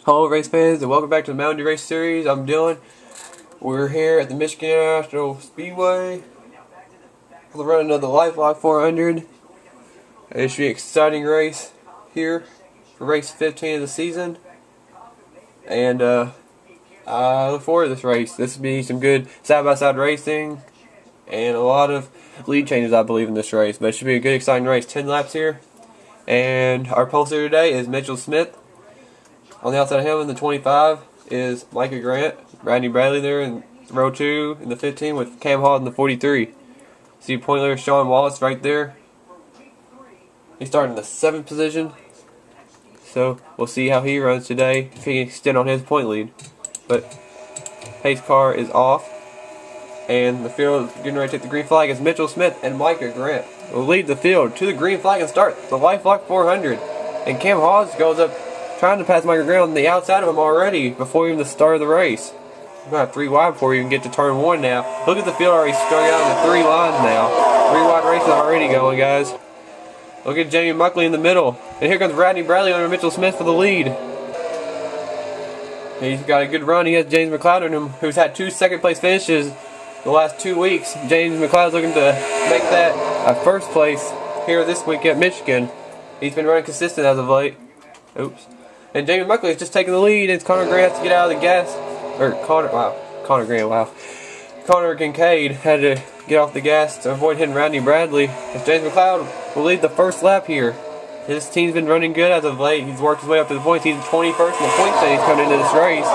Hello race fans and welcome back to the Mountain Dew Race Series. I'm Dylan. We're here at the Michigan International Speedway. We'll run another Lifelock 400. It should be an exciting race here for race 15 of the season. And I look forward to this race. This will be some good side-by-side racing and a lot of lead changes, I believe, in this race. But it should be a good, exciting race. 10 laps here. And our poster today is Mitchell Smith. On the outside of him in the 25 is Micah Grant, Rodney Bradley there in row 2 in the 15 with Cam Hall in the 43. See point leader Sean Wallace right there. He's starting in the 7th position. So we'll see how he runs today, if he can extend on his point lead. But pace car is off. And the field is getting ready to take the green flag as Mitchell Smith and Micah Grant will lead the field to the green flag and start the Lifelock 400. And Cam Hawes goes up trying to pass Micah Grant on the outside of him already before even the start of the race. We're going to have 3 wide before you can get to turn 1 now. Look at the field already strung out into 3 lines now. 3 wide races already going, guys. Look at Jamie Muckley in the middle. And here comes Rodney Bradley under Mitchell Smith for the lead. He's got a good run. He has James McLeod in him, who's had 2 second-place finishes the last 2 weeks. James McLeod's looking to make that a first place here this week at Michigan. He's been running consistent as of late. Oops. And Jamie Muckley is just taking the lead. It's Connor Grant has to get out of the gas. Connor Kincaid had to get off the gas to avoid hitting Rodney Bradley. As James McLeod will lead the first lap here. His team's been running good as of late. He's worked his way up to the points. He's 21st in the points that he's coming into this race.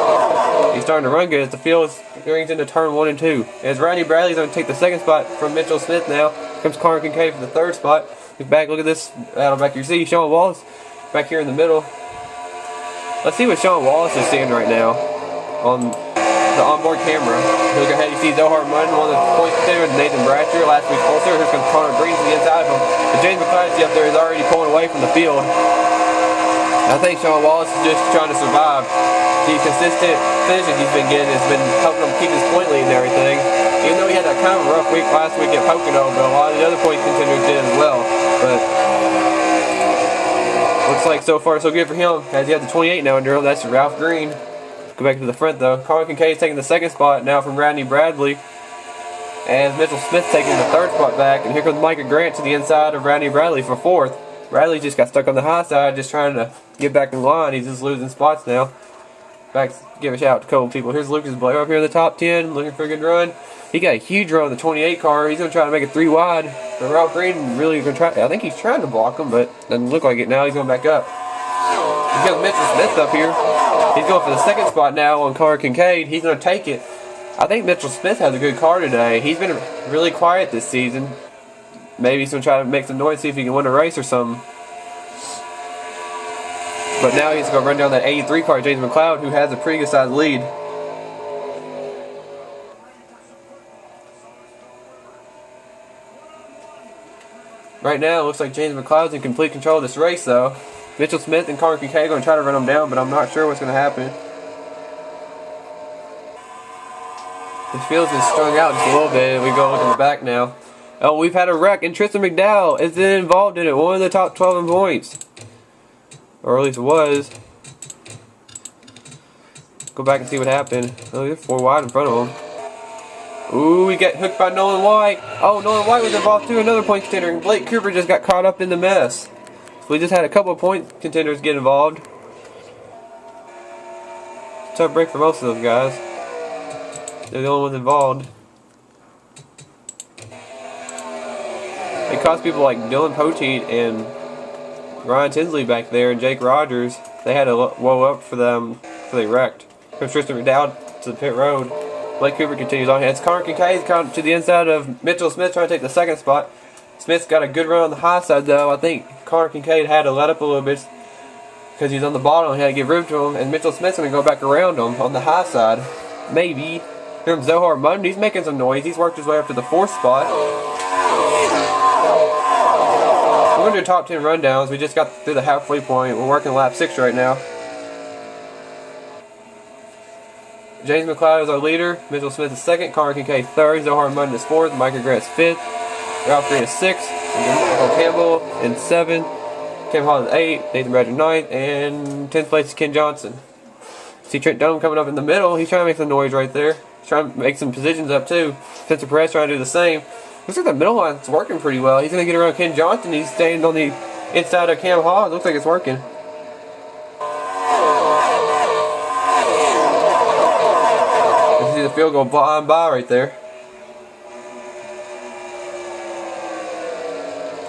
He's starting to run good as the field brings into turn 1 and 2. As Rodney Bradley's going to take the 2nd spot from Mitchell Smith now. Comes Connor Kincaid for the 3rd spot. Look back, look at this battle back here. You see Sean Wallace back here in the middle. Let's see what Sean Wallace is seeing right now on the onboard camera. Look ahead, you see Zohar Munn, one of the points contenders, Nathan Bratcher, last week's pollster. Here's comes Connor Green to the inside of him. But James McLeod up there is already pulling away from the field. I think Sean Wallace is just trying to survive. The consistent finishes he's been getting has been helping him keep his point lead and everything. Even though he had that kind of rough week last week at Pocono, but a lot of the other point contenders did as well. But looks like so far so good for him, as he has the 28 now under him. That's Ralph Green. Go back to the front though. Connor Kincaid is taking the 2nd spot now from Rodney Bradley. And Mitchell Smith taking the 3rd spot back. And here comes Micah Grant to the inside of Rodney Bradley for 4th. Bradley just got stuck on the high side, just trying to get back in line. He's just losing spots now. Back, give a shout out to a couple people. Here's Lucas Blair up here in the top 10, looking for a good run. He got a huge run on the 28 car. He's going to try to make it 3 wide. But Ralph Green really going to try. I think he's trying to block him, but doesn't look like it now. He's going back up. He's got Mitchell Smith up here. He's going for the 2nd spot now on Connor Kincaid. He's going to take it. I think Mitchell Smith has a good car today. He's been really quiet this season. Maybe he's going to try to make some noise, see if he can win a race or something. But now he's going to run down that 83 car, James McLeod, who has a pretty good sized lead. Right now, it looks like James McLeod's in complete control of this race, though. Mitchell Smith and Connor Kincaid are going to try to run him down, but I'm not sure what's going to happen. The field's been strung out just a little bit. We go look in the back now. Oh, we've had a wreck, and Tristan McDowell is involved in it. One of the top 12 in points. Or at least it was. Go back and see what happened. Oh, they're 4 wide in front of him. Ooh, we got hooked by Nolan White. Oh, Nolan White was involved too, another point contender. And Blake Cooper just got caught up in the mess. So we just had a couple of point contenders get involved. Tough break for most of those guys. They're the only ones involved. It cost people like Dylan Poteet and Ryan Tinsley back there and Jake Rogers. They had to woe up for them before they wrecked. Comes Tristan McDowell to the pit road. Blake Cooper continues on. It's Connor Kincaid to the inside of Mitchell Smith trying to take the 2nd spot. Smith's got a good run on the high side though. I think Connor Kincaid had to let up a little bit because he's on the bottom. He had to give room to him. And Mitchell Smith's going to go back around him on the high side. Maybe. Here comes Zohar Munn. He's making some noise. He's worked his way up to the 4th spot. We're going to do top 10 rundowns. We just got through the halfway point. We're working lap 6 right now. James McLeod is our leader. Mitchell Smith is 2nd. Connor Kincaid 3rd. Zohar Munn is 4th. Micah Grant is 5th. Ralph Green is 6th. Michael Campbell in 7th. Cam Hall is 8th. Nathan Bradger 9th. And 10th place is Ken Johnson. See Trent Dunham coming up in the middle. He's trying to make some noise right there. He's trying to make some positions up too. Spencer Perez trying to do the same. Looks like the middle line's working pretty well. He's going to get around Ken Johnson. He's staying on the inside of Cam Hawes. Looks like it's working. You see the field go flying by right there.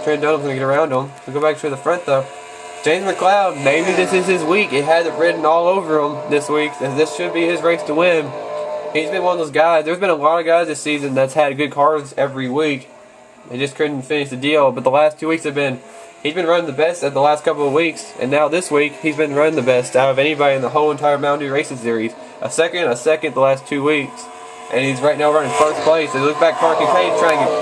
Trent Dunham's going to get around him. We'll go back to the front though. James McLeod, maybe this is his week. It had it written all over him this week, and this should be his race to win. He's been one of those guys. There's been a lot of guys this season that's had good cars every week. They just couldn't finish the deal. But the last 2 weeks he's been running the best at the last couple of weeks, and now this week he's been running the best out of anybody in the whole entire Mountain Dew Racing Series. A second the last 2 weeks. And he's right now running first place. And look back, Connor Kincaid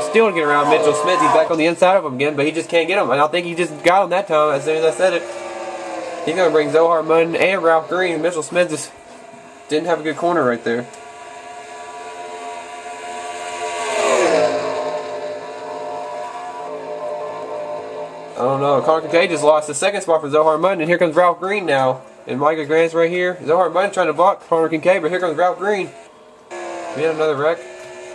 still to get around Mitchell Smith. He's back on the inside of him again, but he just can't get him. And I think he just got him that time as soon as I said it. He's going to bring Zohar Munn and Ralph Green. Mitchell Smith just didn't have a good corner right there. I don't know. Connor Kincaid just lost the second spot for Zohar Munn, and here comes Ralph Green now. And Micah Grant's right here. Zohar Munn trying to block Connor Kincaid, but here comes Ralph Green. We had another wreck.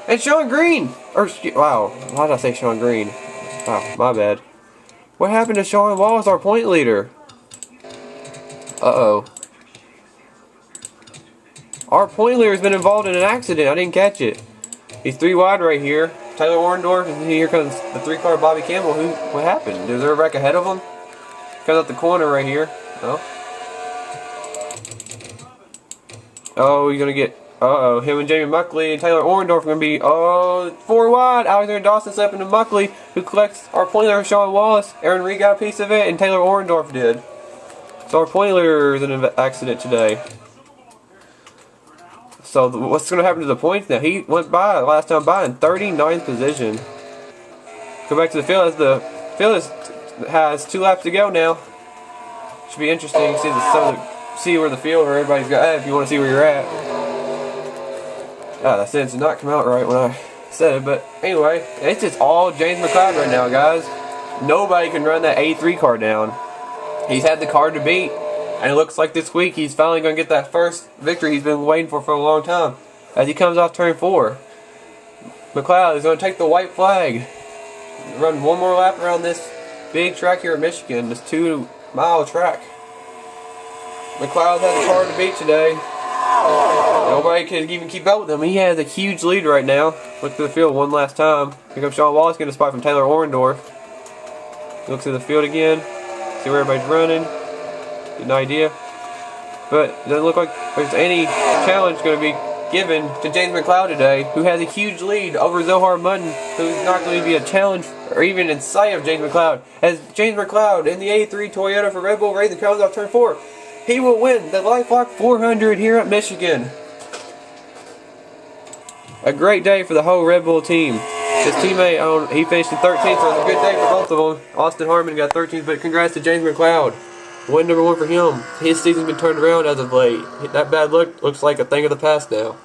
And Sean Green! Wow, why did I say Sean Green? Wow, my bad. What happened to Sean Wallace, our point leader? Uh-oh. Our point leader has been involved in an accident. I didn't catch it. He's 3 wide right here. Taylor Orndorff, and here comes the 3-car Bobby Campbell. What happened? Is there a wreck ahead of him? Comes out the corner right here. Oh. Oh, he's going to get... Uh-oh, him and Jamie Muckley and Taylor Orndorff are going to be, 4 wide. Alexander Dawson stepping to Muckley, who collects our point leader, Sean Wallace. Aaron Reed got a piece of it, and Taylor Orndorff did. So our point leader is in an accident today. So what's going to happen to the points now? He went by last time by in 39th position. Go back to the field as the field has 2 laps to go now. Should be interesting to see where the field where everybody's got if you want to see where you're at. That sentence did not come out right when I said it, but anyway, it's just all James McLeod right now, guys. Nobody can run that A3 car down. He's had the car to beat, and it looks like this week he's finally going to get that first victory he's been waiting for a long time. As he comes off turn 4, McLeod is going to take the white flag, run one more lap around this big track here at Michigan, this 2-mile track. McLeod had the car to beat today. Nobody can even keep up with him. He has a huge lead right now. Look to the field one last time. Here comes Sean Wallace getting a spot from Taylor Orndorff. Looks at the field again. See where everybody's running. Get an idea. But it doesn't look like there's any challenge going to be given to James McLeod today, who has a huge lead over Zohar Munn, who's not going to be a challenge or even in sight of James McLeod. As James McLeod in the A3 Toyota for Red Bull Racing comes off turn 4. He will win the Lifelock 400 here at Michigan. A great day for the whole Red Bull team. His teammate, he finished in 13th, so it was a good day for both of them. Austin Harmon got 13th, but congrats to James McLeod. Win number 1 for him. His season's been turned around as of late. That bad look looks like a thing of the past now.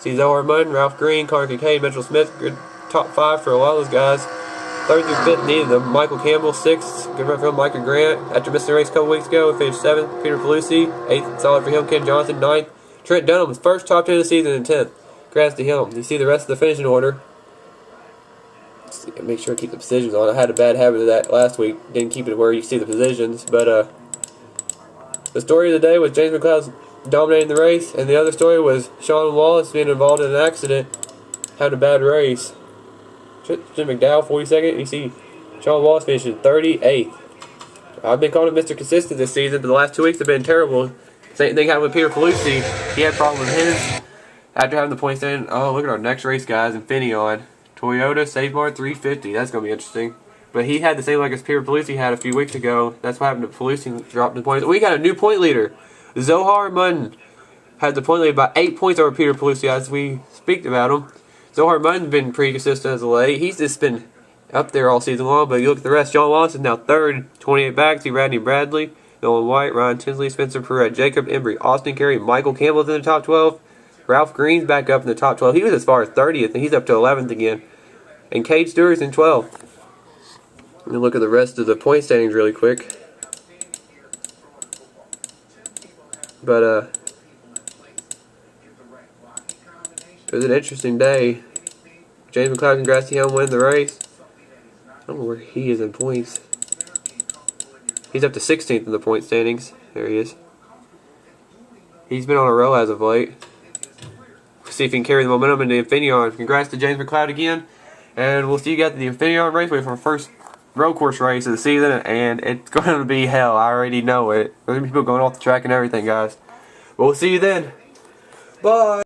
See Zohar Munn, Ralph Green, Connor Kincaid, Mitchell Smith, good top 5 for a lot of those guys. 3rd through 5th, needed them. Michael Campbell, 6th. Good run for him. Micah Grant, after missing the race a couple weeks ago, finished 7th. Peter Pelusi, 8th. Solid for him. Ken Johnson, 9th. Trent Dunham, first top 10 of the season, and 10th. Congrats to him. You see the rest of the finishing order. Make sure to keep the positions on. I had a bad habit of that last week. Didn't keep it where you see the positions. But the story of the day was James McLeod dominating the race, and the other story was Sean Wallace being involved in an accident, having a bad race. Jim McDowell, 42nd. You see Sean Wallace finishing 38th. I've been calling him Mr. Consistent this season, but the last 2 weeks have been terrible. Same thing happened with Peter Pelusi. He had problems with his after having the point stand. Oh, look at our next race, guys. Infineon. Toyota Save Mart 350. That's going to be interesting. But he had the same luck as Peter Pelusi had a few weeks ago. That's what happened to Pelusi, dropped the points. We got a new point leader. Zohar Munn had the point lead by 8 points over Peter Pelusi as we speak about him. Zohar Munn's been pretty consistent as of late. He's just been up there all season long, but you look at the rest. John Wallace is now 3rd, 28 back. See Radney Bradley, Nolan White, Ryan Tinsley, Spencer Perret, Jacob Embry, Austin Carey, Michael Campbell's in the top 12. Ralph Green's back up in the top 12. He was as far as 30th, and he's up to 11th again. And Cade Stewart's in 12th. Let me look at the rest of the point standings really quick. But, It was an interesting day. James McLeod, congrats to him winning the race. I don't know where he is in points. He's up to 16th in the point standings. There he is. He's been on a roll as of late. See if he can carry the momentum into the Infineon. Congrats to James McLeod again. And we'll see you guys at the Infineon Raceway for our first road course race of the season. And it's going to be hell. I already know it. There's going to be people going off the track and everything, guys. But we'll see you then. Bye.